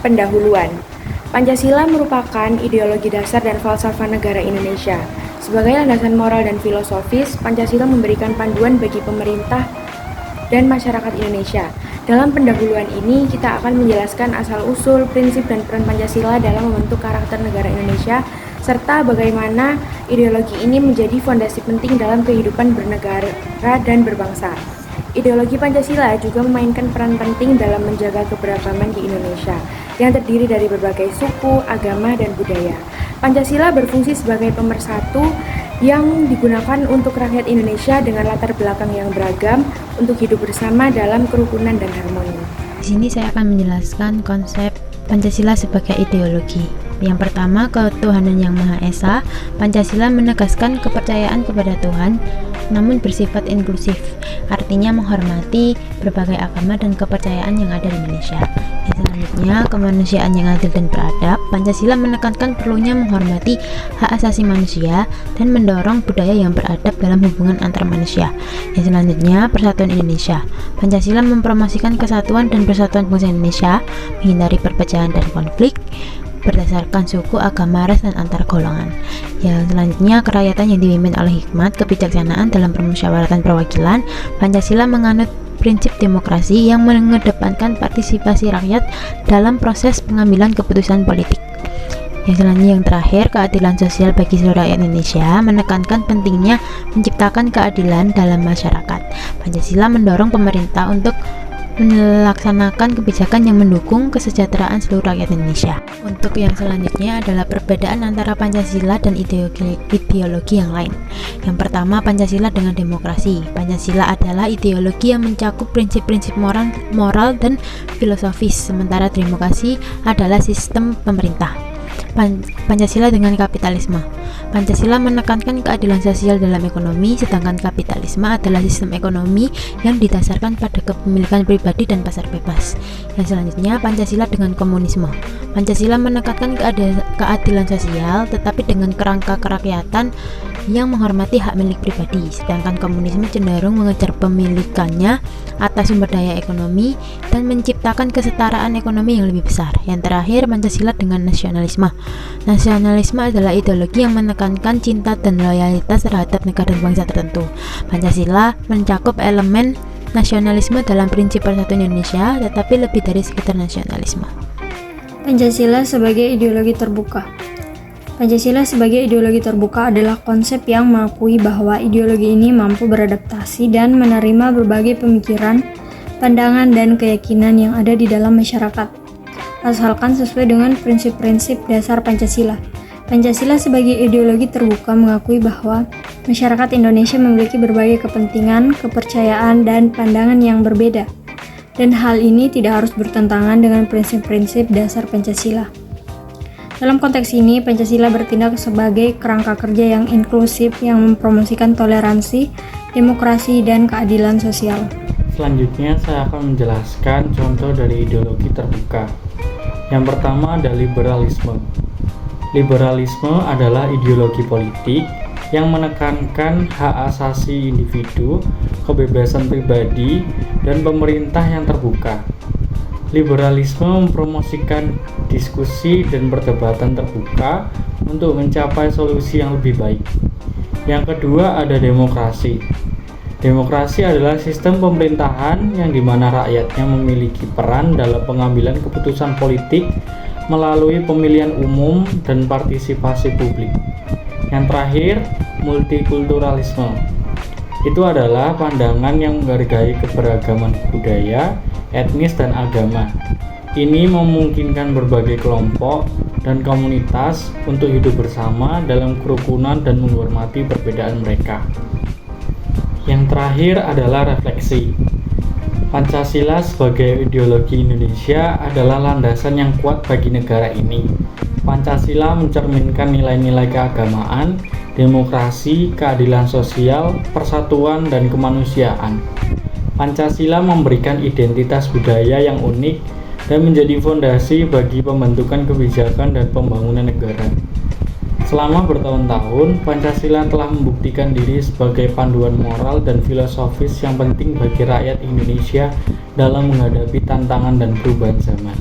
Pendahuluan. Pancasila merupakan ideologi dasar dan falsafah negara Indonesia. Sebagai landasan moral dan filosofis, Pancasila memberikan panduan bagi pemerintah dan masyarakat Indonesia. Dalam pendahuluan ini, kita akan menjelaskan asal-usul, prinsip, dan peran Pancasila dalam membentuk karakter negara Indonesia, serta bagaimana ideologi ini menjadi fondasi penting dalam kehidupan bernegara dan berbangsa. Ideologi Pancasila juga memainkan peran penting dalam menjaga keberagaman di Indonesia, yang terdiri dari berbagai suku, agama, dan budaya. Pancasila berfungsi sebagai pemersatu yang digunakan untuk rakyat Indonesia dengan latar belakang yang beragam untuk hidup bersama dalam kerukunan dan harmoni. Di sini saya akan menjelaskan konsep Pancasila sebagai ideologi. Yang pertama, ketuhanan yang Maha Esa. Pancasila menegaskan kepercayaan kepada Tuhan, namun bersifat inklusif, artinya menghormati berbagai agama dan kepercayaan yang ada di Indonesia. Yang selanjutnya, kemanusiaan yang adil dan beradab. Pancasila menekankan perlunya menghormati hak asasi manusia dan mendorong budaya yang beradab dalam hubungan antar manusia. Yang selanjutnya, persatuan Indonesia. Pancasila mempromosikan kesatuan dan persatuan bangsa Indonesia, menghindari perpecahan dan konflik berdasarkan suku, agama, ras, dan antar golongan. Yang selanjutnya, kerakyatan yang dipimpin oleh hikmat, kebijaksanaan dalam permusyawaratan perwakilan. Pancasila menganut prinsip demokrasi yang mengedepankan partisipasi rakyat dalam proses pengambilan keputusan politik. Yang selanjutnya, yang terakhir, keadilan sosial bagi seluruh rakyat Indonesia, menekankan pentingnya menciptakan keadilan dalam masyarakat. Pancasila mendorong pemerintah untuk melaksanakan kebijakan yang mendukung kesejahteraan seluruh rakyat Indonesia. Untuk yang selanjutnya adalah perbedaan antara Pancasila dan ideologi yang lain. Yang pertama, Pancasila dengan demokrasi. Pancasila adalah ideologi yang mencakup prinsip-prinsip moral dan filosofis, sementara demokrasi adalah sistem pemerintah. Pancasila dengan kapitalisme. Pancasila menekankan keadilan sosial dalam ekonomi, sedangkan kapitalisme adalah sistem ekonomi yang didasarkan pada kepemilikan pribadi dan pasar bebas. Yang selanjutnya, Pancasila dengan komunisme. Pancasila menekankan keadilan sosial tetapi dengan kerangka kerakyatan yang menghormati hak milik pribadi, sedangkan komunisme cenderung mengejar pemilikannya atas sumber daya ekonomi dan menciptakan kesetaraan ekonomi yang lebih besar. Yang terakhir, Pancasila dengan nasionalisme. Nasionalisme adalah ideologi yang menekankan cinta dan loyalitas terhadap negara dan bangsa tertentu. Pancasila mencakup elemen nasionalisme dalam prinsip persatuan Indonesia, tetapi lebih dari sekedar nasionalisme. Pancasila sebagai ideologi terbuka. Pancasila sebagai ideologi terbuka adalah konsep yang mengakui bahwa ideologi ini mampu beradaptasi dan menerima berbagai pemikiran, pandangan, dan keyakinan yang ada di dalam masyarakat, asalkan sesuai dengan prinsip-prinsip dasar Pancasila. Pancasila sebagai ideologi terbuka mengakui bahwa masyarakat Indonesia memiliki berbagai kepentingan, kepercayaan, dan pandangan yang berbeda, dan hal ini tidak harus bertentangan dengan prinsip-prinsip dasar Pancasila. Dalam konteks ini, Pancasila bertindak sebagai kerangka kerja yang inklusif yang mempromosikan toleransi, demokrasi, dan keadilan sosial. Selanjutnya, saya akan menjelaskan contoh dari ideologi terbuka. Yang pertama ada liberalisme. Liberalisme adalah ideologi politik yang menekankan hak asasi individu, kebebasan pribadi, dan pemerintah yang terbuka. Liberalisme mempromosikan diskusi dan perdebatan terbuka untuk mencapai solusi yang lebih baik. Yang kedua ada demokrasi. Demokrasi adalah sistem pemerintahan yang dimana rakyatnya memiliki peran dalam pengambilan keputusan politik melalui pemilihan umum dan partisipasi publik. Yang terakhir, multikulturalisme. Itu adalah pandangan yang menghargai keberagaman budaya, etnis, dan agama. Ini memungkinkan berbagai kelompok dan komunitas untuk hidup bersama dalam kerukunan dan menghormati perbedaan mereka. Yang terakhir adalah refleksi. Pancasila sebagai ideologi Indonesia adalah landasan yang kuat bagi negara ini. Pancasila mencerminkan nilai-nilai keagamaan, demokrasi, keadilan sosial, persatuan, dan kemanusiaan. Pancasila memberikan identitas budaya yang unik dan menjadi fondasi bagi pembentukan kebijakan dan pembangunan negara. Selama bertahun-tahun, Pancasila telah membuktikan diri sebagai panduan moral dan filosofis yang penting bagi rakyat Indonesia dalam menghadapi tantangan dan perubahan zaman.